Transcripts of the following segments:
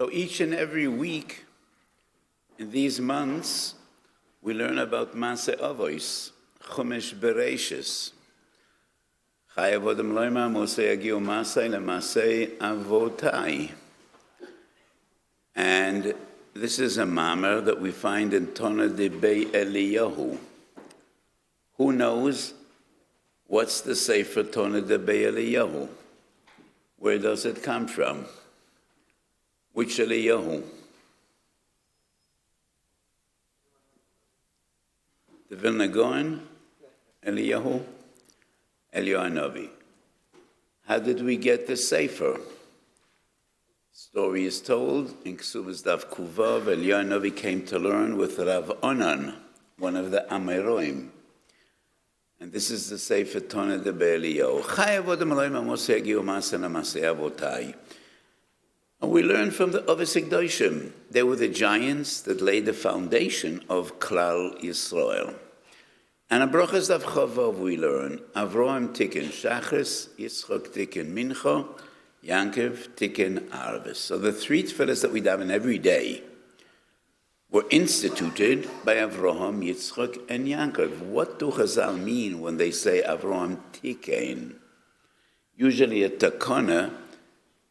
So each and every week in these months, we learn about Maseh Avos, Chumash Bereshis. Chayei Vodem Loima Moshe Yagiu Maseh LeMaseh Avotai. And this is a mamer that we find in Tona de Bei Eliyahu. Who knows what's the Sefer Tona de Bei Eliyahu? Where does it come from? Which Eliyahu? The Vilna Gaon, Eliyahu, Eliyahu Hanavi. How did we get the Sefer? Story is told in Ksubas Daf Kuvav, Eliyahu Hanavi came to learn with Rav Onan, one of the Amoraim. And this is the Sefer Tona de Bei Eliyahu. Chayei Vodem Elohim Moshe Yagiu Maseh LeMaseh Avotai. And we learn from the Ovis Hekdoshim. They were the giants that laid the foundation of Klal Yisrael. And in Brachas Daf Chavav we learn, Avraham Tikkun Shachris, Yitzchak Tikkun Mincha, Yankov Tikkun Arvis. So the three tefillas that we daven every day were instituted by Avraham, Yitzchak, and Yankov. What do Chazal mean when they say Avraham Tikkun? Usually a takana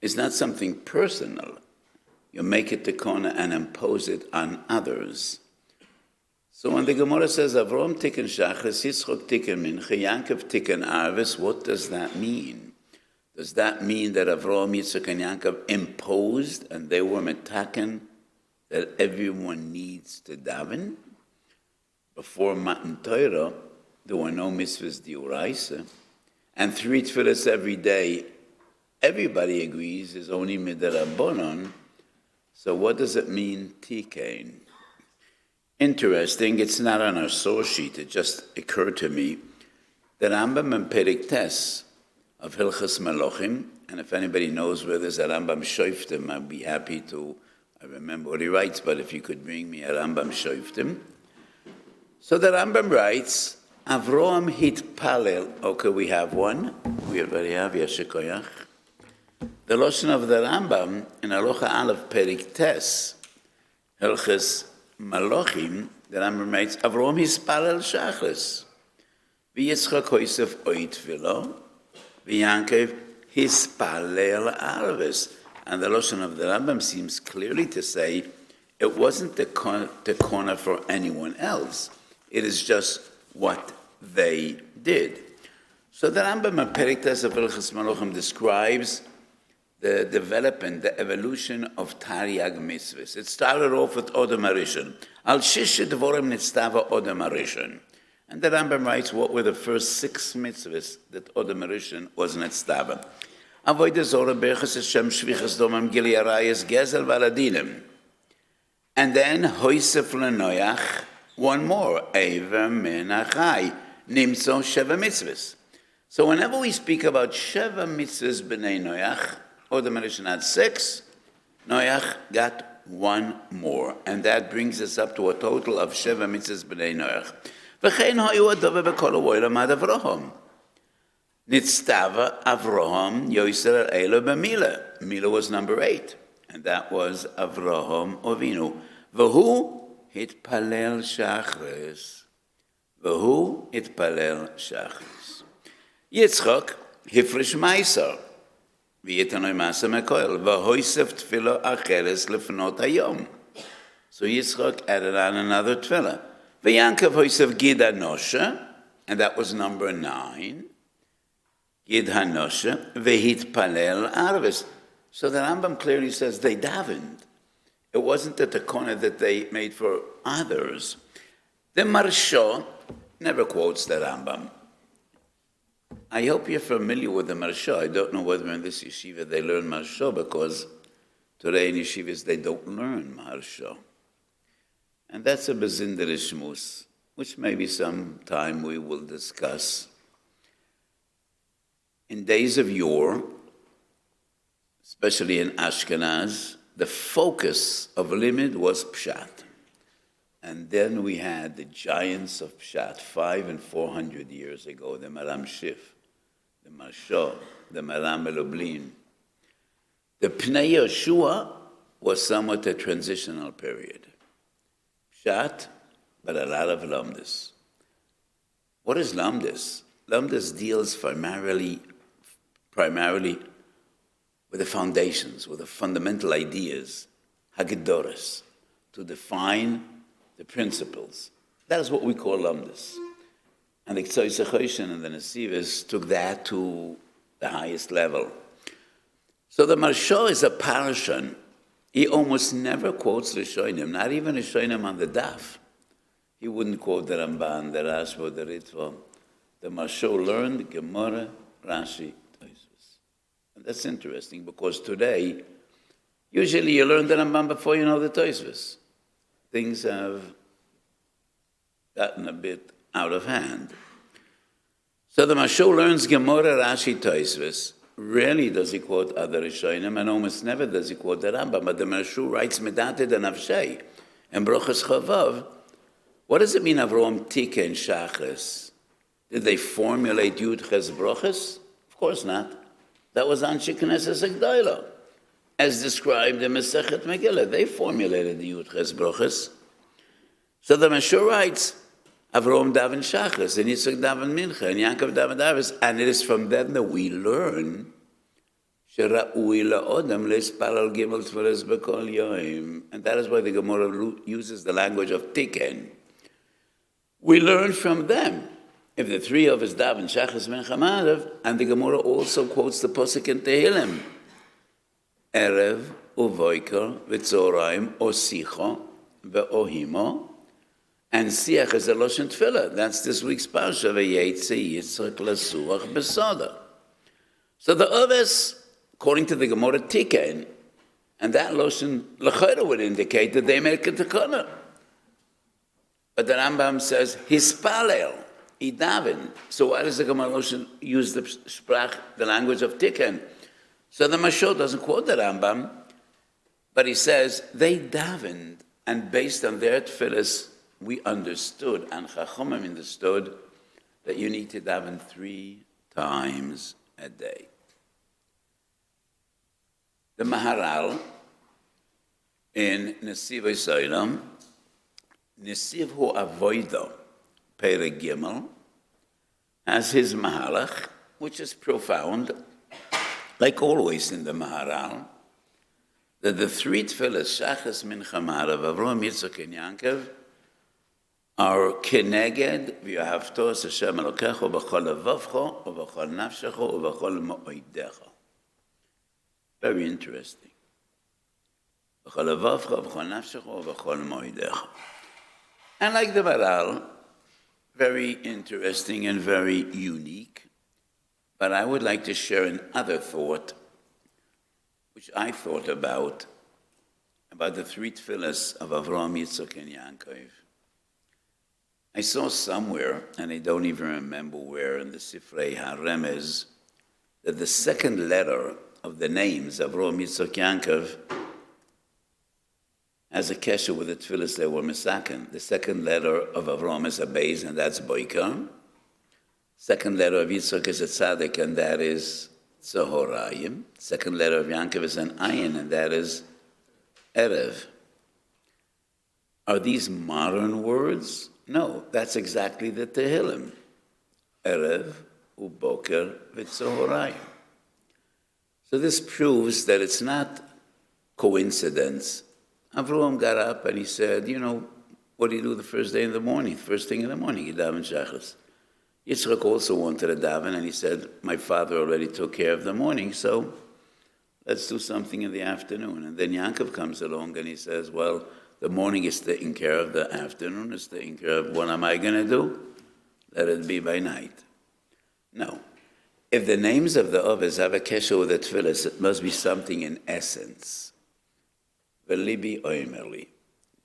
is not something personal. You make a takana and impose it on others. So when the Gemara says Avraham Tikkun Shachris, Yitzchak Tikkun Mincha, Yankov Tikkun Arvis, what does that mean? Does that mean that Avraham, Yitzchak, and Yankov imposed and they were metaken that everyone needs to daven? Before Matan Torah, there were no mitzvahs d'oraisa, and three tefillas every day, everybody agrees, is only midrabanan. So what does it mean, Tikein? Interesting, it's not on our source sheet, it just occurred to me that Rambam and Perek Tes of Hilchas Malachim, and if anybody knows where there's a Rambam Shoftim, I'd be happy to, I remember what he writes, but if you could bring me a Rambam Shoftim. So the Rambam writes, Avraham hitpalel. Okay, we have one. We already have, Yashikoyach. The Lashon of the Rambam in Halacha Aleph Perek Tes, Hilchas Malachim, the Rambam writes, Avraham hispalel shachris. V'yitzchak hoisef oit v'lo. V'Yankov hispalel arvis. And the Lashon of the Rambam seems clearly to say it wasn't the corner for anyone else. It is just what they did. So the Rambam in Perek Tes of Hilchas Malachim describes the development, the evolution of Tariag mitzvahs. It started off with Odom Harishon. Al shish dvorim nitztava Odom Harishon. And the Rambam writes what were the first 6 mitzvahs that Odom Harishon was nitztava. Avodah Zorah, Berachas Hashem, Shvichas Domam, Gili Arayas, Gezel Valadinim. And then Hoisef Lenoyach, one more, Eiver Menachai, Nimtzo Sheva mitzvahs. So whenever we speak about Sheva mitzvahs b'nei Noach, Odom Harishon had 6, Noach got 1 more. And that brings us up to a total of Sheva mitzvahs b'nei Noach. V'chein hoyu adove b'kol ha'voylam ad Avraham. Nitztava Avraham Yoser Elo b'Mila. Mila was number 8. And that was Avraham Ovinu. V'hu hitpalel shachris. V'hu hitpalel shachris. Yitzchak hifrish ma'aser. V'yitanoi ma'aser mekoel. V'hoisef tefillah acheres lefnot hayom. So Yitzchak added on another tefillah. V'Yankov hoisef gid hanosha. And that was number 9. Gid hanosha. V'hitpalel arvis. So the Rambam clearly says they davened. It wasn't the takona that they made for others. The Marsha never quotes the Rambam. I hope you're familiar with the Marsha. I don't know whether in this yeshiva they learn Marsha, because today in yeshivas they don't learn Marsha. And that's a bezinderish shmus, which maybe sometime we will discuss. In days of yore, especially in Ashkenaz, the focus of limud was Pshat. And then we had the giants of Pshat, 500 and 400 years ago, the Maram Shif, the Marsha, the Maram Eloblin. The Pnei Yeshua was somewhat a transitional period. Pshat, but a lot of lamdas. What is lamdas? Lamdas deals primarily with the foundations, with the fundamental ideas, hagedoros, to define the principles. That is what we call lamdas. And the Chayei and the Nesivos took that to the highest level. So the Marsha is a parashan. He almost never quotes Rishonim, not even Rishonim on the daf. He wouldn't quote the Ramban, the Rashba, the Ritva. The Marsha learned Gemara, Rashi, Tosfos. And that's interesting because today, usually you learn the Ramban before you know the Tosfos. Things have gotten a bit out of hand. So the Marsha learns Gemara, Rashi, Tosfos. Rarely does he quote other Rishonim, and almost never does he quote the Rambam. But the Marsha writes Medated and Avshei and Brochas Chavav. What does it mean, Avraham Tika and Shachas? Did they formulate Yud Ches Brochas? Of course not. That was Anshe Knesses Agdayla, as described in Masechet Megillah. They formulated the Yud Ches Brochas. So the Marsha writes Avraham Daven Shachas, and Yitzchak Daven Mincha, and Yaakov Daven Davis, and it is from them that we learn Shera'ui la'odam le'isparal gimel tefillas b'kol yoim, and that is why the Gemara uses the language of Tiken. We learn from them. If the three of us daven Shachas Mincha Ma'ariv, and the Gemara also quotes the Posuk in Tehillim, Erev u'voiker v'tzoraim o sicho ve'ohimo. And Siach is a Loshen Tefillah. That's this week's Parsha. V'yetze Yitzchak l'suach b'soda. So the others, according to the Gemara Tiken, and that Loshen L'chayra would indicate that they make a tekana. But the Rambam says, Hispalel, he daven. So why does the Gemara Loshen use the sprach, the language of Tiken? So the Marsha doesn't quote the Rambam, but he says, they davened, and based on their tefillas, we understood, and Chachamim understood, that you need to daven 3 times a day. The Maharal in Nesiv Yisraelim, Nesiv Hu Avoida, Perek Gimel, has his Mahalach, which is profound, like always in the Maharal, that the 3 tefillas, Shachas Mincha Ma'ariv, Avraham, Yitzchak, and Yaakov, are keneged v'yahavto es Hashem Elokecho b'chol levavcho u'b'chol nafshecho u'b'chol mo'odecho. Very interesting. B'chol levavcho u'b'chol nafshecho u'b'chol mo'odecho. And like the Maharal, very interesting and very unique. But I would like to share another thought, which I thought about the 3 tefillas of Avraham, Yitzchak, and Yaakov. I saw somewhere, and I don't even remember where, in the Sifrei HaRemez, that the second letter of the names of Avraham, Yitzchak, Yaakov has a kesher with the tefillas they were misaken. The second letter of Avraham is a beis, and that's boikar. Second letter of Yitzchak is a tzaddik, and that is tzohorayim. Second letter of Yaakov is an ayin, and that is erev. Are these modern words? No, that's exactly the Tehillim. Erev, uboker, v'tzohorayim. So this proves that it's not coincidence. Avraham got up and he said, what do you do the first day in the morning? First thing in the morning, you daven shachas. Yitzchak also wanted to daven, and he said, my father already took care of the morning, so let's do something in the afternoon. And then Yaakov comes along and he says, well, the morning is taken care of, the afternoon is taken care of. What am I going to do? Let it be by night. No. If the names of the others have a kesher with the tefillas, it must be something in essence. V'libi oimerli,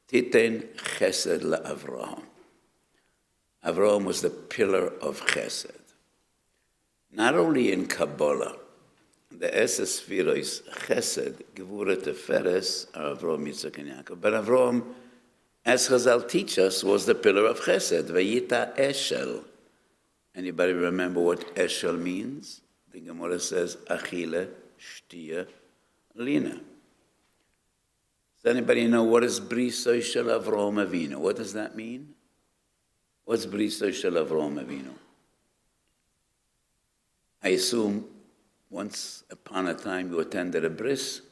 titen chesed la'Avraham. Avraham was the pillar of chesed. Not only in Kabbalah, the Eses Sfiros, Chesed, Gevura Teferes, are Avraham, Yitzchak, and Yaakov. But Avraham, as Chazal teach us, was the pillar of Chesed, Vayita Eshel. Anybody remember what Eshel means? The Gemara says, Achile, Shtia, Lina. Does anybody know what is Brisoy Shel Avraham Avinu? What does that mean? What's Brisoy Shel Avraham Avinu? I assume once upon a time you attended a bris.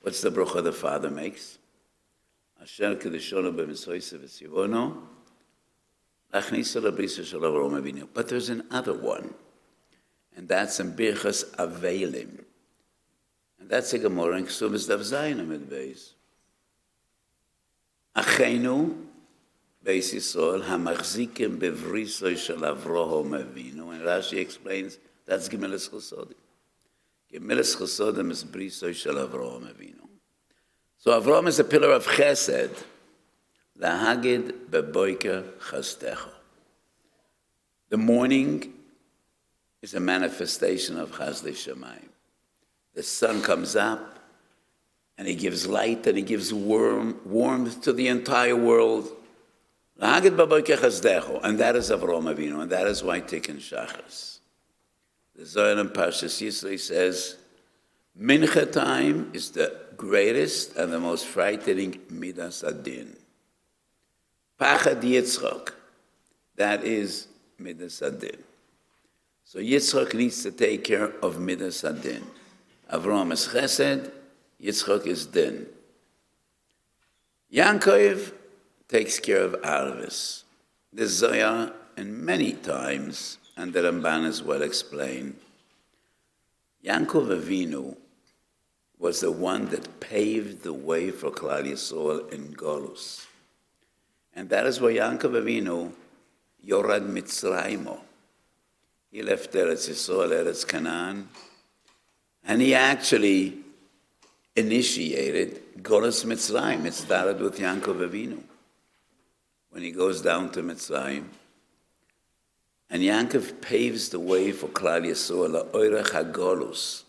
What's the bracha the father makes? Asher kedushono b'misoyse v'tzivono lachniso lebrisoy shel Avraham Avinu. But there's another one, and that's in Birchas Avelim. And that's a Gemara in Ksubas Dav Zayin Amid Beis. Achenu Beis Yisrael hamachzikim bevrisoy shel Avraham Avinu. And Rashi explains that's Gemilas Chosodim. Gemilas Chosodim is brisoy shel Avraham Avinu. So Avraham is a pillar of Chesed. Lahagid beboiker chastecha. The morning is a manifestation of Chasdei Shamayim. The sun comes up, and he gives light, and he gives warmth to the entire world. And that is Avraham Avinu, and that is why Tikkun Shachas. The Zohar in Parshas Yisro says, Mincha time is the greatest and the most frightening Midas Adin. Pachad Yitzchak, that is Midas Adin. So Yitzchak needs to take care of Midas Adin. Avraham is Chesed, Yitzchak is Din. Yankov takes care of Arvis. The Zohar, and many times, and the Ramban is well explained, Yankov Avinu was the one that paved the way for Klal Yisrael in Golus. And that is why Yankov Avinu, Yorad Mitzraymo. He left Eretz Yisrael, Eretz Canaan, and he actually initiated Golus Mitzrayim. It started with Yankov Avinu. When he goes down to Mitzrayim, and Yankov paves the way for Klal Yisrael, Oirech HaGolus.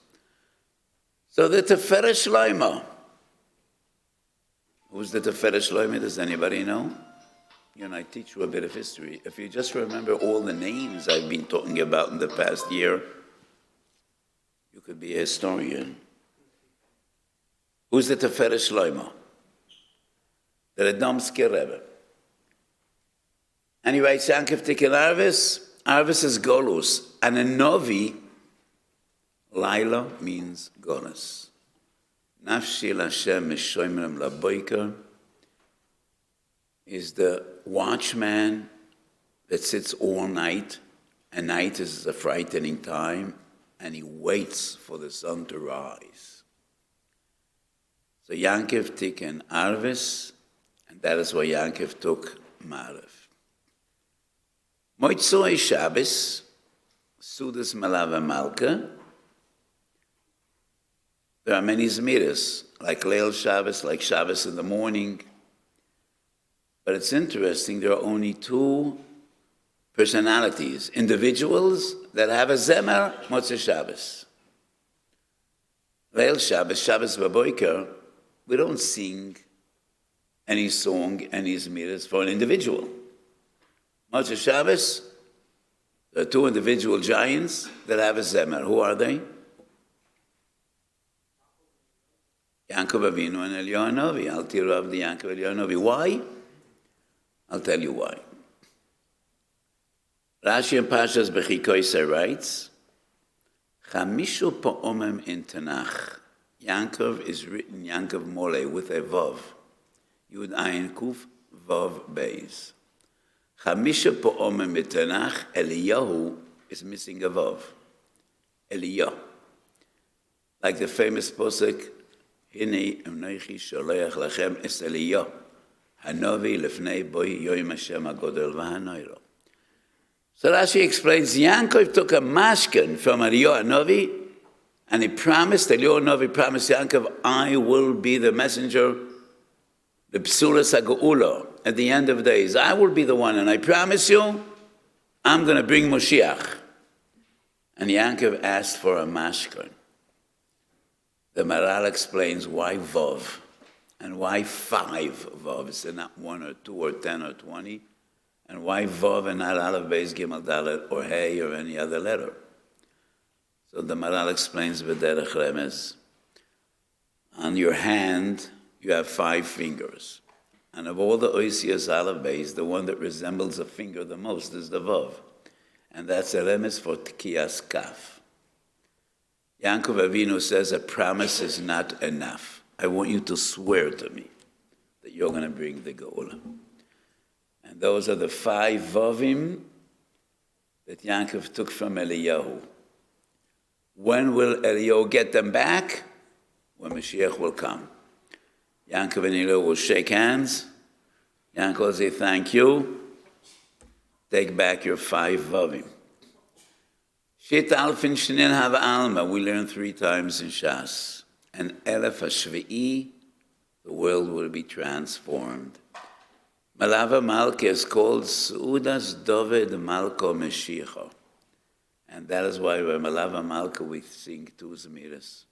So the Teferet Shlomo. Who's the Teferet Shlomo? Does anybody know? You know, I teach you a bit of history. If you just remember all the names I've been talking about in the past year, you could be a historian. Who's the Teferet Shlomo? The Radomsky Rebbe. And he writes, Yankov Tikkun Arvis. Arvis is Golus. And a Novi, Laila means Golus. Nafshi Lashem Mishoimrem Laboiker is the watchman that sits all night. And night is a frightening time. And he waits for the sun to rise. So Yankov Tikkun Arvis, and that is why Yankov took Marav. Moitzoi Shabbos, Sudas Malava Malka. There are many Zmiras, like Leil Shabbos, like Shabbos in the morning. But it's interesting, there are only two personalities, individuals that have a Zemer, Motzei Shabbos. Leil Shabbos, Shabbos Baboiker, we don't sing any song, any Zmiras for an individual. Motzei Shabbos, there are two individual giants that have a Zemer. Who are they? Yankov Avinu and Eliyahu Hanavi. Al Tirav the Yankov Eliyahu Hanavi. Why? I'll tell you why. Rashi in Parshas Bechikoisei writes, Chamishu Pa'omim in Tanakh. Yankov is written Yankov Mole with a Vav. Yud Ayin Kuf Vav Beis. Chamisha Pa'omim in Tanakh, Eliyahu is missing a Vav. Eliyah. Like the famous posuk, Hine Emneichi Sholeach Lachem Es Eliyah. Hanovi Lefnei Boi Yoim Hashem HaGodel V'Hanoiro. So Rashi explains, Yankov took a mashkin from Eliyahu Hanavi, and he promised, Eliyahu Hanavi promised Yankov, I will be the messenger, the Psulas HaGeula, at the end of days. I will be the one, and I promise you, I'm going to bring Moshiach. And Yankov asked for a mashkin. The Maral explains why Vav, and why 5 Vavs, and not 1 or 2 or 10 or 20, and why Vav and not Aleph, Beis, Gimel, Dalet, or Hey, or any other letter. So the Maral explains V'derech Remez. On your hand, you have 5 fingers. And of all the oisias alabes, the one that resembles a finger the most is the vav. And that's a remes for tkiyas kaf. Yaakov Avinu says a promise is not enough. I want you to swear to me that you're going to bring the Geula. And those are the 5 vavim that Yaakov took from Eliyahu. When will Eliyahu get them back? When Mashiach will come. Yaakov and Eliyahu will shake hands. Yaakov will say, thank you. Take back your 5 vavim. Shit alfin shinin hava alma, we learn 3 times in Shas. And elef hashvi'i, the world will be transformed. Malava Malka is called Su'udas Dovid Malko Meshicha. And that is why by Malava Malka we sing 2 Zemiras.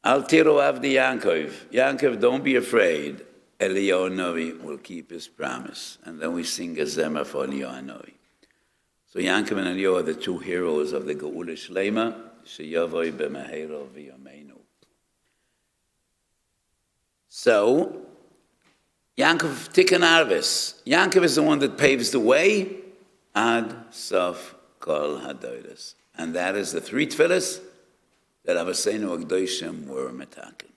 Al tiru avdi Yaakov. Yaakov, don't be afraid. Eliyahu Novi will keep his promise. And then we sing a Zema for Eliyahu Novi. So Yaakov and Eliyahu are the 2 heroes of the Geula Shlema. Sheyavoi b'mehero v'yomeinu. So, Yaakov Tikkun Arvis. Yaakov is the one that paves the way. Ad Sof Kol Hadoros. And that is the 3 tefillas that Avosseinu Agdoshim were metaken.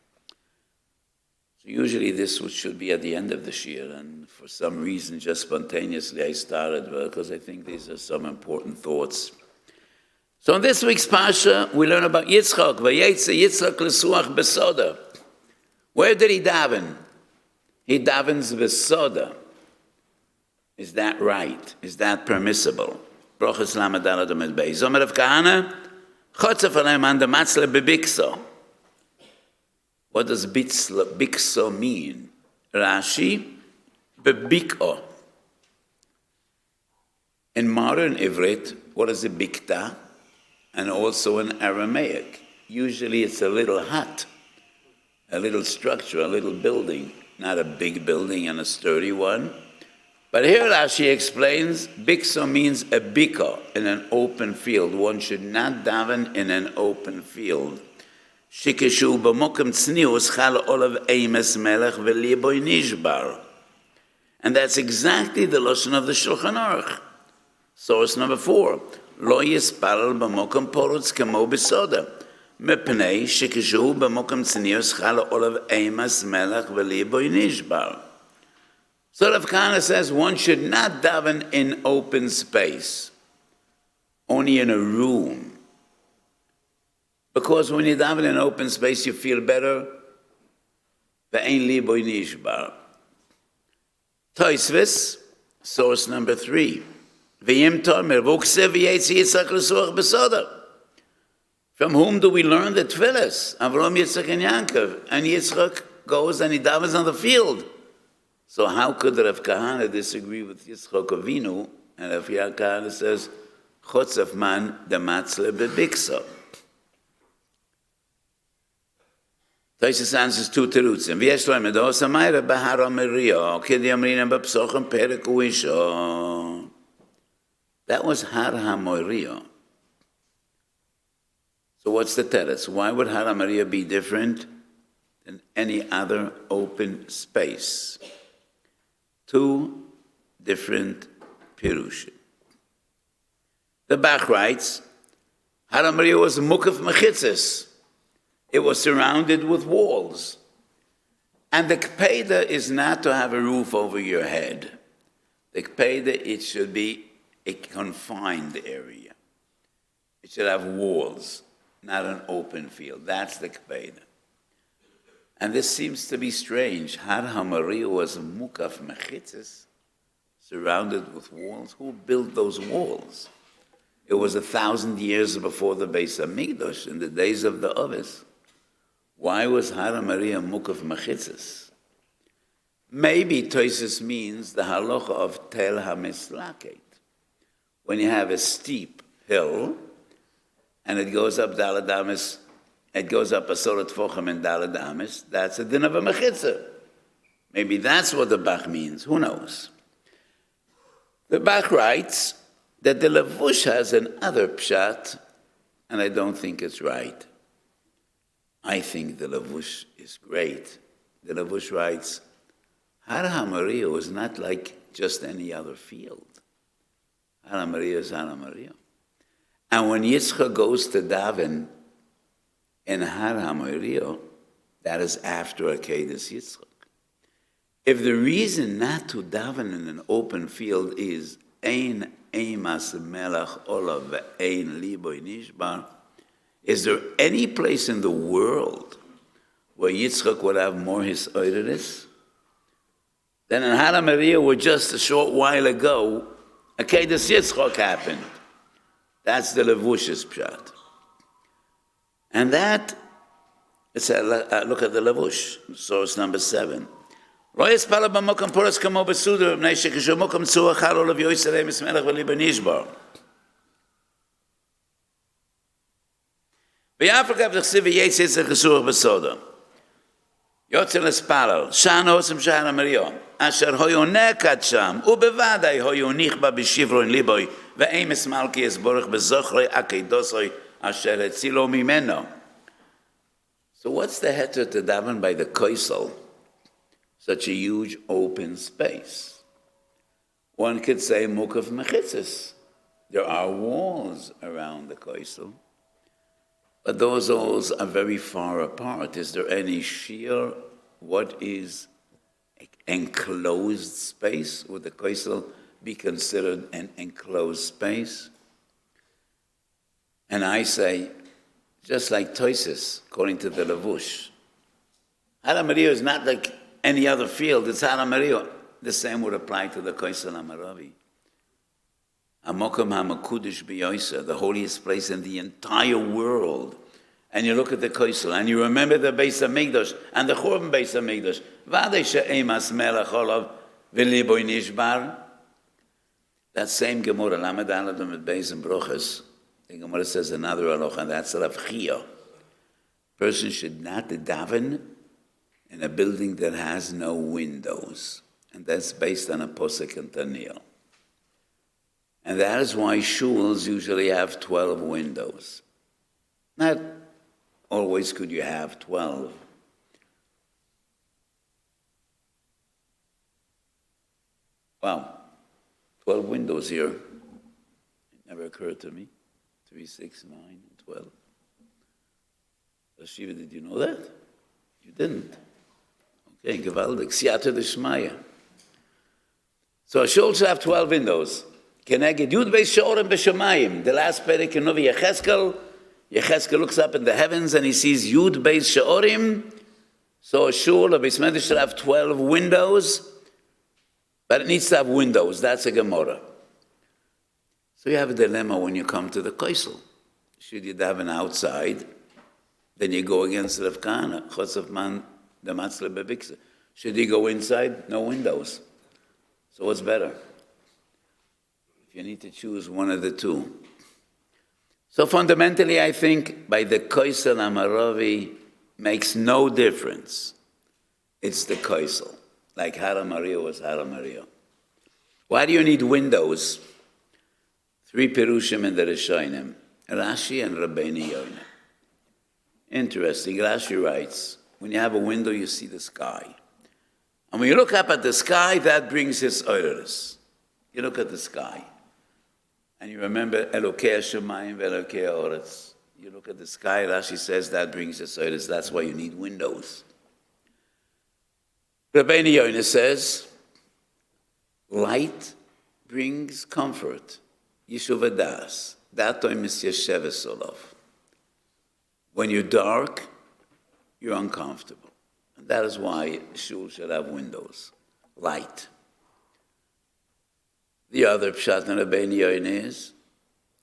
So usually this should be at the end of the shir, and for some reason, just spontaneously, I started because I think these are some important thoughts. So in this week's Parsha, we learn about Yitzchak. Vayetze Yitzchak lesuach besoda. Where did he daven? He davens besoda. Is that right? Is that permissible? Brochus lamadala domed beis. Zomer of Kahana, chotzef aleim an de matzle bebikso. What does bikso mean? Rashi, bebiko. In modern Ivrit, what is a bikta? And also in Aramaic. Usually it's a little hut, a little structure, a little building, not a big building and a sturdy one. But here Rashi explains, bikso means a biko, in an open field. One should not daven in an open field. Shikeshu b'mokem tznius chal olav eimes melech v'liboy nishbar. And that's exactly the lashon of the Shulchan Aruch. Source number 4. Lo yisparal b'mokem porutz kamo b'soda. Mepnei shikeshu b'mokem tznius chal olav eimes melech v'liboy nishbar. So Rav Kahana says one should not daven in open space, only in a room. Because when you daven in open space, you feel better. Ve'ein liboy nishbar. Tosfos, source number 3. V'yim tomer v'uksev v'yetzi Yitzchak l'suach b'soda. From whom do we learn the tefillas? Avram, Yitzchak, and Yaakov. And Yitzchak goes and he davens on the field. So how could Rav Kahana disagree with Yitzchak Avinu? And Rav Kahana says, Chotzef man de matzle bebikso. Tosfos answers 2 terutzim. V'yesh loim edos hamayra bahar amerio, kedi amrinam b'psochem perek uisho. That was Har HaMorio. So what's the teretz? Why would Har HaMorio be different than any other open space? 2 different pirushim. The Bach writes, Har HaMorio was mukaf mechitzes. It was surrounded with walls. And the kpeda is not to have a roof over your head. The kpeda, it should be a confined area. It should have walls, not an open field. That's the kpeda. And this seems to be strange. Har HaMorio was mukaf mechitzes, surrounded with walls. Who built those walls? It was 1,000 years before the Beis HaMikdash, in the days of the Ovis. Why was Har HaMorio mukaf mechitzes? Maybe Tosfos means the halacha of tel hamislaket. When you have a steep hill, and it goes up daladamis, it goes up a sorat fochem and daladamis, that's a din of a mechitzah. Maybe that's what the Bach means. Who knows? The Bach writes that the Levush has another pshat, and I don't think it's right. I think the Levush is great. the Levush writes, Har HaMoriah is not like just any other field. Har HaMoriah is Har HaMoriah. And when Yitzchak goes to daven in Har HaMoriah, that is after Akedas Yitzchak. If the reason not to daven in an open field is Ein Eimas Melach Olav Ve'ein Liboy Nishbar, is there any place in the world where Yitzchak would have more his oiris? Then in Har HaMoriah, where just a short while ago, Akedas Yitzchak happened. That's the Levush's pshat. And that, look at the Levush, source number 7. לא יספל במוקם פורס כמו בסודר, בני שכשמוקם צור אחר עולב יויס עליהם מסמלך וליבה נשבר. באפריקה ותחסיב וייס יצר חסור בסודר. יוצא לספלל, שען עושם שער המריון, אשר הויו נקד שם, ובוודאי הויו נכבה בשברון ליבוי, ואימס מלכי יסבורך בזוכרי הקדוסוי, אשר הצילו ממנו. So what's the heter to daven by the koisel? Such a huge open space. One could say mukaf mechitzis. There are walls around the koisel, but those walls are very far apart. Is there any sheer, what is enclosed space? Would the koisel be considered an enclosed space? And I say, just like Toises, according to the Levush, Har HaMoriah is not like any other field, it's Har HaMoriah. The same would apply to the Koisel HaMaravi. Hamokum HaMakudish B'Yoisa, the holiest place in the entire world. And you look at the Koisel, and you remember the Beis HaMikdash, and the Churban Beis HaMikdash. V'adei she'emas melech olav v'liboy nishbar. That same Gemara, Lamed Aladam at Beis and Brochus, the Gemara says another halacha, and that's Rav Chia. Person should not daven in a building that has no windows. And that's based on a posek and Tanil. And that is why shuls usually have 12 windows. Not always could you have 12. Wow, 12 windows here. It never occurred to me. 3, 6, 9, 12. Shiva, did you know that? You didn't. Okay, gewaldig. Siyata d'shmaya. So a shul should have 12 windows. Keneged Yud Beis She'orim B'Shamayim. The last perek in Novi Yecheskel. Yecheskel looks up in the heavens and he sees Yud Beis She'orim. So a shul, a Beis Medrash should have 12 windows. But it needs to have windows. That's a Gemara. So you have a dilemma when you come to the Koisel. Should you daven outside? Then you go against Rav Kahana. Chosef man the matzle bebikse. Should you go inside? No windows. So what's better? If you need to choose one of the two. So fundamentally, I think by the Koisel Amaravi makes no difference. It's the Koisel. Like Har HaMoriah was Har HaMoriah. Why do you need windows? 3 Perushim in the Rishonim, Rashi and Rabbeinu Yonah. Interesting. Rashi writes, when you have a window, you see the sky. And when you look up at the sky, that brings his oiris. You look at the sky, and you remember Elokei Hashemayim ve'Elokei Ha'oretz. You look at the sky, Rashi says that brings his oiris. That's why you need windows. Rabbeinu Yonah says, light brings comfort. Yishuv Adas. Datoim is Yesheves Olav. When you're dark, you're uncomfortable. And that is why shul should have windows, light. The other pshat in Rabbeinu Yonah is,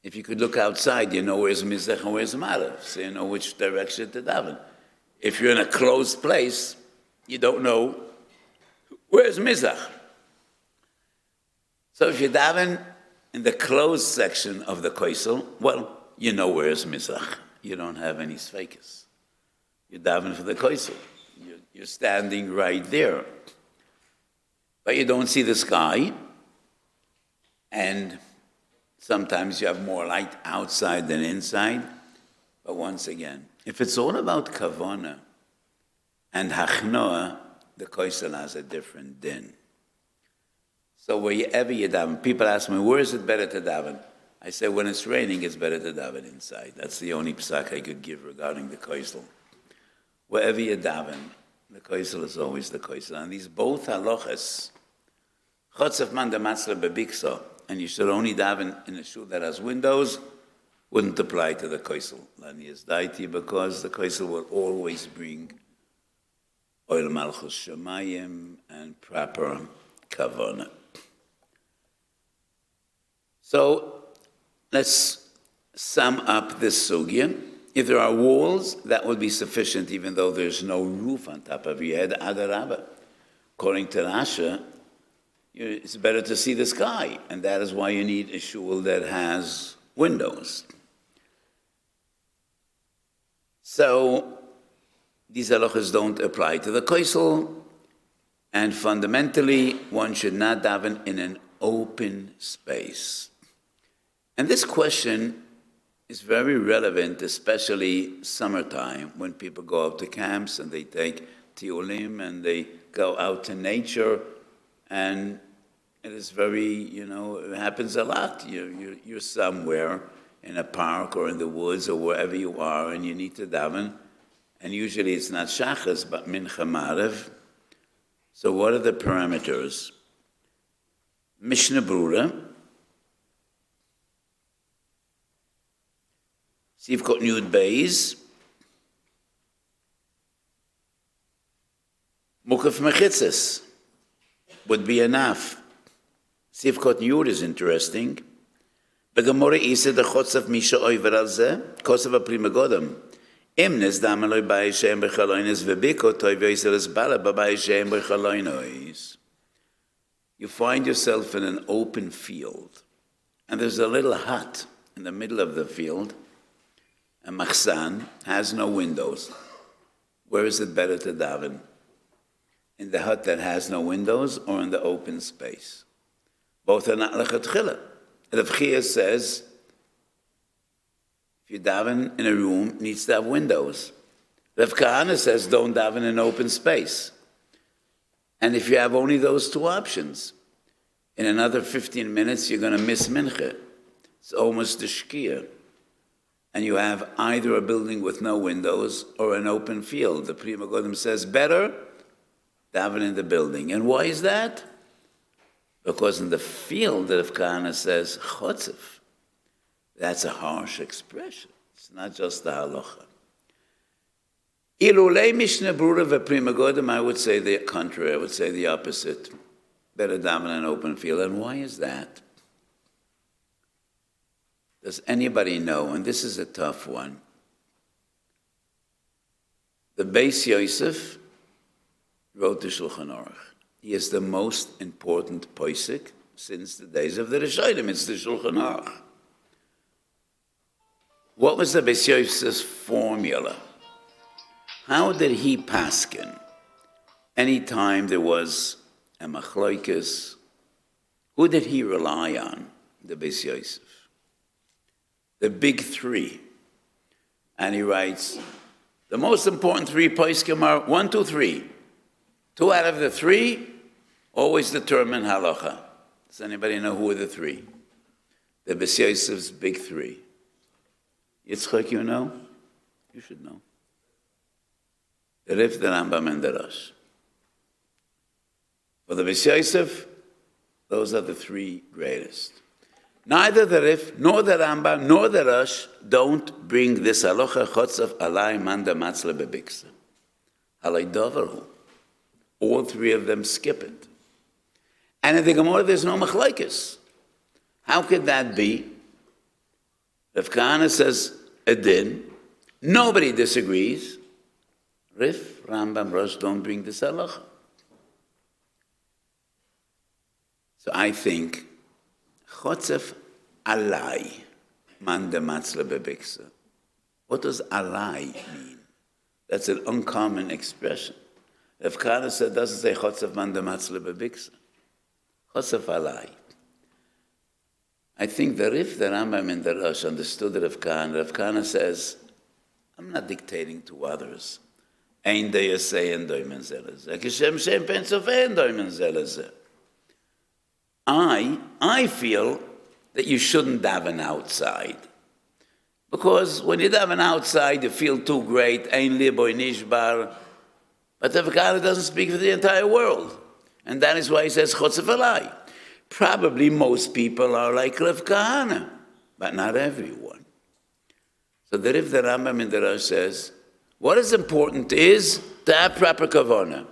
if you could look outside, you know where's Mizrach and where's Marav, so you know which direction to daven. If you're in a closed place, you don't know where's Mizrach. So if you daven in the closed section of the Koisel, well, you know where's Mizrach. You don't have any sveikas. You're davening for the Koisel. You're standing right there. But you don't see the sky. And sometimes you have more light outside than inside. But once again, if it's all about kavana and hachnoah, the koisel has a different din. So wherever you daven, people ask me, where is it better to daven? I say, when it's raining, it's better to daven inside. That's the only psak I could give regarding the koisel. Wherever you daven, the koisel is always the koisel. And these both halachas, chotzef man dematzle bebikso, and you should only daven in a shul that has windows, wouldn't apply to the koisel. Because the koisel will always bring oil malchus shemayim and proper kavana. So let's sum up this sugya. If there are walls, that would be sufficient, even though there's no roof on top of your head. Adarabba. According to Rasha, it's better to see the sky, and that is why you need a shul that has windows. So these halachas don't apply to the koisel, and fundamentally, one should not daven in an open space. And this question is very relevant, especially summertime, when people go out to camps and they take tiulim and they go out to nature, and it is very, it happens a lot. You're somewhere in a park or in the woods or wherever you are, and you need to daven, and usually it's not shachas, but mincha marev. So what are the parameters? Mishnah Brura, Sivkot Yud Beis, Mukaf Mechitzes would be enough. Sivkot Yud is interesting. Begamora Isa the Chotzav Misha Oiver al Zeh, Kosav Aprima Godam. Imnes dameloi bei Shem bechaloines vebiko toiv yoiseres bala bei Shem bechaloines. You find yourself in an open field, and there's a little hut in the middle of the field. A machsan has no windows. Where is it better to daven? In the hut that has no windows or in the open space? Both are not lechatchila. Rav Chia says, if you daven in a room, it needs to have windows. Rav Kahana says, don't daven in an open space. And if you have only those two options, in another 15 minutes, you're going to miss mincha. It's almost the shkia. And you have either a building with no windows or an open field. The Pri Megadim says, better daven in the building. And why is that? Because in the field, the Rav Kahana says, chotzev. That's a harsh expression. It's not just the halacha. Ilulei Mishnah Brura v'Pri Megadim, I would say the contrary. I would say the opposite. Better daven in an open field. And why is that? Does anybody know? And this is a tough one. The Beis Yosef wrote the Shulchan Aruch. He is the most important posek since the days of the Rishonim. It's the Shulchan Aruch. What was the Beis Yosef's formula? How did he paskin? Anytime there was a machloikis, who did he rely on? The Beis Yosef. The big three. And he writes, the most important three poskim are 1, 2, 3. 2 out of the 3 always determine halacha. Does anybody know who are the 3? The Beis Yosef's big 3. Yitzchak, you know? You should know. The Rif, the Rambam, and the Rosh. For the Beis Yosef, those are the 3 greatest. Neither the Rif, nor the Rambam, nor the Rosh don't bring this halacha chotzav alai manda matzle bebiksa. Alai doverhu. All 3 of them skip it. And in the Gemara, there's no machlokes. How could that be? Rav Kahana says a din. Nobody disagrees. Rif, Rambam, Rosh don't bring this halacha. So I think Chotzef alai manda matzle bebiksa. What does alai mean? That's an uncommon expression. Rav Kahana said, doesn't say Chotzef manda matzle bebiksa. Chotzef alai. I think the Rif, the Rambam, and the Rosh understood Rav Kahana. Rav Kahana says, I'm not dictating to others. Ein deyasei en doimen zeleze. Kishem shem pen sofei en doimen zeleze. I feel that you shouldn't daven outside. Because when you daven outside, you feel too great, ein liboy nishbar. But the V'kana doesn't speak for the entire world. And that is why he says, Chotzev alai. Probably most people are like Rav Kahana, but not everyone. So that if the Rambam in the Rosh says, what is important is to have proper kavanah.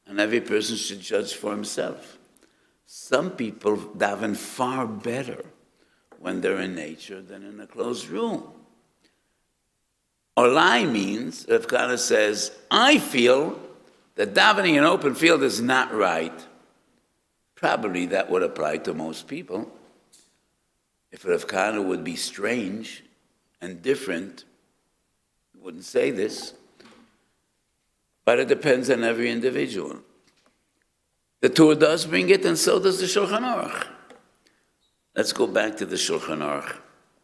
And every person should judge for himself. Some people daven far better when they're in nature than in a closed room. Olai means, Rav Kahana says, I feel that davening in an open field is not right. Probably that would apply to most people. If Rav Kahana would be strange and different, he wouldn't say this. But it depends on every individual. The Torah does bring it, and so does the Shulchan Aruch. Let's go back to the Shulchan Aruch,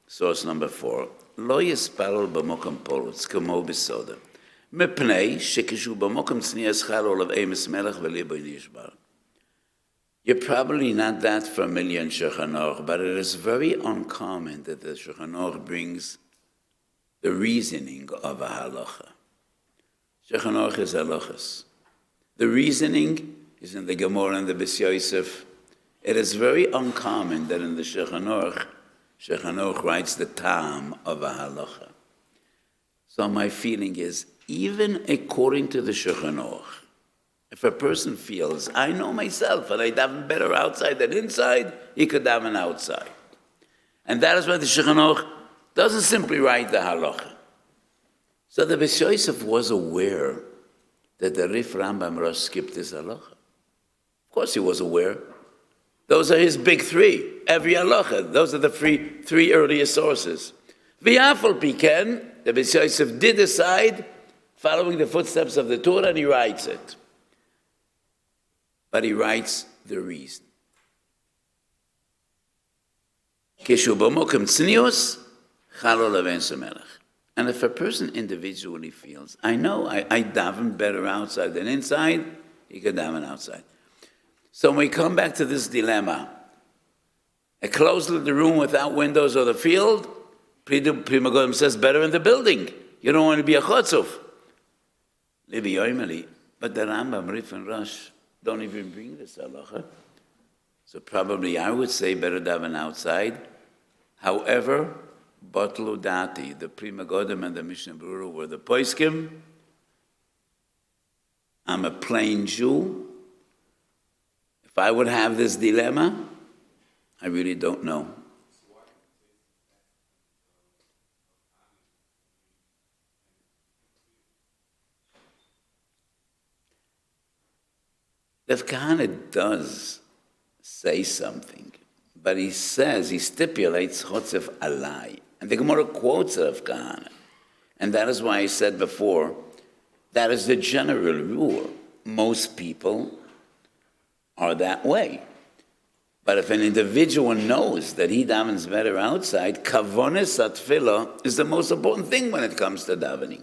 source number 4. Lo yisparol b'mokom polutz kamo b'soda, mepnei shekishu b'mokom tznias chal olav emes melech v'liboy nishbar. You're probably not that familiar in Shulchan Aruch, but it is very uncommon that the Shulchan Aruch brings the reasoning of a halacha. Shulchan Aruch is halachas. The reasoning is in the Gemara and the Bes Yosef. It is very uncommon that in the Shulchan Aruch writes the tam of a halacha. So my feeling is, even according to the Shulchan Aruch, if a person feels, I know myself, and I daven better outside than inside, he could daven outside. And that is why the Shulchan Aruch doesn't simply write the halacha. So the Bes Yosef was aware that the Rif Rambam Rosh skipped his halacha. Of course he was aware. Those are his big three. Every halacha. Those are the three earliest sources. V'yafal piken, the Bes Yosef did decide, following the footsteps of the Torah, and he writes it. But he writes the reason. Kishu b'mokem tznius, chalo leven semelech. And if a person individually feels, I know I daven better outside than inside, he can daven outside. So when we come back to this dilemma, a closed little room without windows or the field, Pri Megadim says better in the building. You don't want to be a chotzuf. Libi yoimeli, but the Rambam, Rif and Rosh don't even bring this halacha. So probably I would say better daven outside. However, Batlu Dati, the Pri Megadim and the Mishnah Berurah were the poskim. I'm a plain Jew. If I would have this dilemma, I really don't know. The Kahana does say something, but he stipulates Chotzev alai. And the Gemara quotes Rav Kahana. And that is why I said before, that is the general rule. Most people are that way. But if an individual knows that he davens better outside, kavonis atfila is the most important thing when it comes to davening.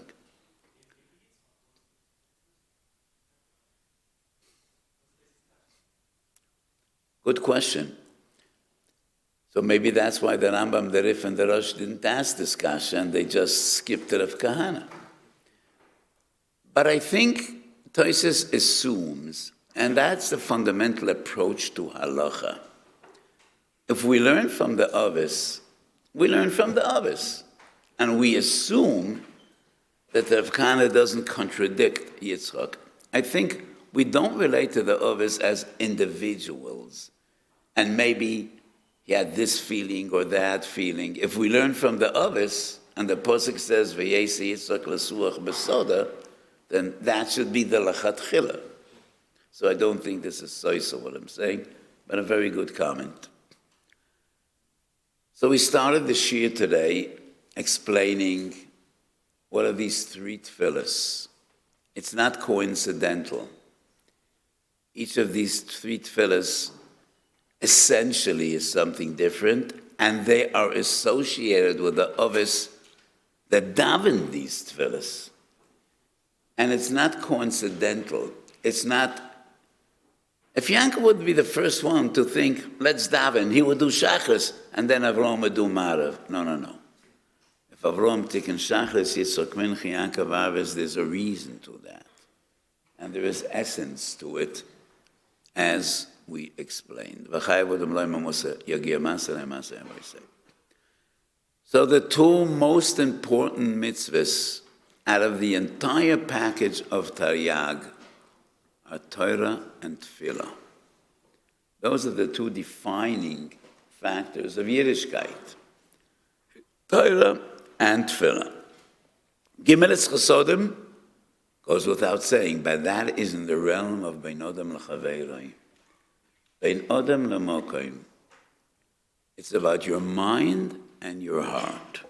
Good question. So maybe that's why the Rambam, the Rif, and the Rosh didn't ask this kasha, and they just skipped it of Kahana. But I think Tosfos assumes, and that's the fundamental approach to halacha. If we learn from the Ovis, we learn from the Ovis. And we assume that the Rav Kahana doesn't contradict Yitzchak. I think we don't relate to the Ovis as individuals. And maybe he had this feeling or that feeling. If we learn from the Ovis, and the Posuk says, V'yesi Yitzchak l'suach b'soda, then that should be the lachatchila. So I don't think this is so what I'm saying, but a very good comment. So we started the shir today explaining what are these three tefillas. It's not coincidental. Each of these three tefillas essentially is something different, and they are associated with the ovis that daven these tefillas. And it's not coincidental. It's not. If Yankov would be the first one to think, let's daven, he would do Shachris, and then Avram would do Marav. No. If Avram tikkun Shachris, Yitzchak Mincha, Yankov Aves, there's a reason to that. And there is essence to it, as we explained. So the two most important mitzvahs out of the entire package of Taryag are Torah and Tefillah. Those are the two defining factors of Yiddishkeit. Torah and Tefillah. Gimel es Chasodim goes without saying, but that is in the realm of Bein Odom l'Chaveiroi. Bein Odom l'Mokoim. It's about your mind and your heart.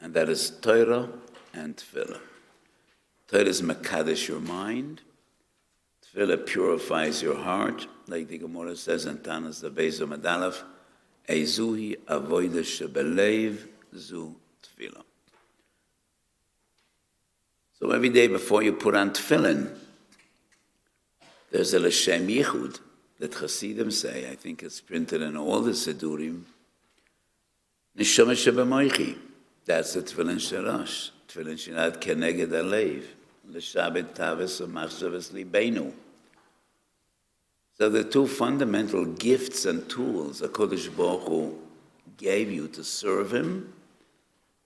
And that is Torah and Tefillah. Torah is Mekadesh, your mind. Tefillah purifies your heart, like the Gemara says in Tanas the Beis Madalaf, Ezuhi avoida shebelev zu tefillah. So every day before you put on tefillin, there's a L'Shem Yichud that Hasidim say, I think it's printed in all the Sidurim, Neshama shebemoichi, that's the tefillin sharash, tefillin shinat keneged alev, l'shabet tavis u'machshavas libeinu. So the two fundamental gifts and tools HaKadosh Baruch Hu gave you to serve Him,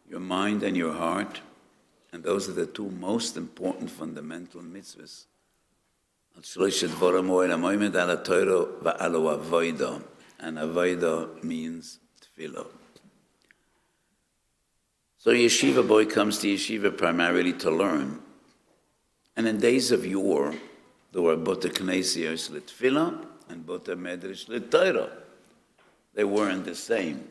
your mind and your heart, and those are the two most important fundamental mitzvahs. And avodah means tefillah. So a yeshiva boy comes to yeshiva primarily to learn. And in days of yore, there were bota knesios l'tefillah and bota medrash l'torah. They weren't the same.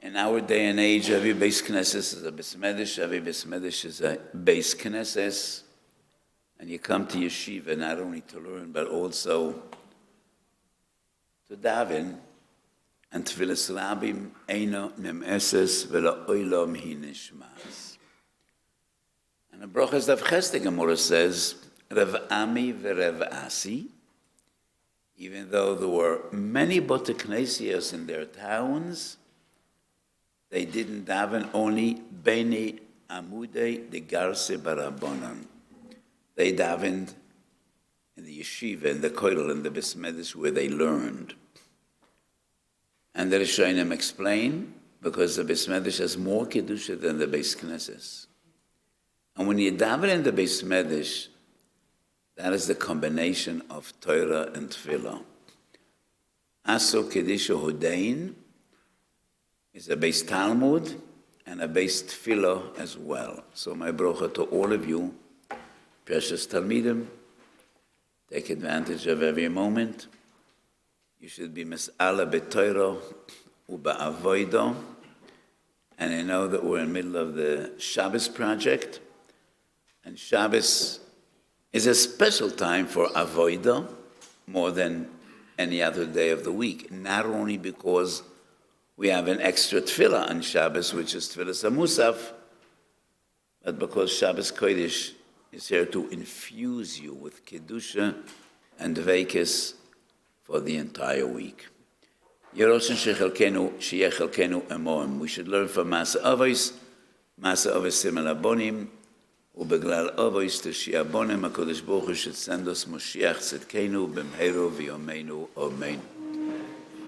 In our day and age, every beis knesses is a beis medrash, every beis medrash is a beis knesses, and you come to yeshiva not only to learn, but also to daven, and tefillas rabim eino nemeses v'la oilom hi nishmas. And the Brachas Daf Ches Gemara says, Rav Ami v'Rav Asi, even though there were many Bota Knesios in their towns, they didn't daven only Beni Amudei de Garse Barabonan. They davened in the yeshiva, in the kollel, in the Beis Medrash, where they learned. And the Rishonim explain, because the Beis Medrash has more Kedusha than the Beis Knesses. And when you daven in the Beis Medrash, that is the combination of Torah and Tefillah. Aso Kedisha Hodein is a Beis Talmud and a Beis Tefillah as well. So my bracha to all of you, precious Talmidim, take advantage of every moment. You should be Mis'ala b'Torah u'ba'avodah. And I know that we're in the middle of the Shabbos project. And Shabbos is a special time for avodah more than any other day of the week. Not only because we have an extra tefillah on Shabbos, which is tefillas hamusaf, but because Shabbos Kodesh is here to infuse you with kedusha and veikis for the entire week. Yeroshen shechelkenu sheyeh chelkenu emoim. We should learn from Masa Avos Simel Abonim, ובגלל אבויס תשיע בונם, הקדוש ברוך הוא should send us Moshiach tzedkenu b'mheiro v'yomeinu, amen.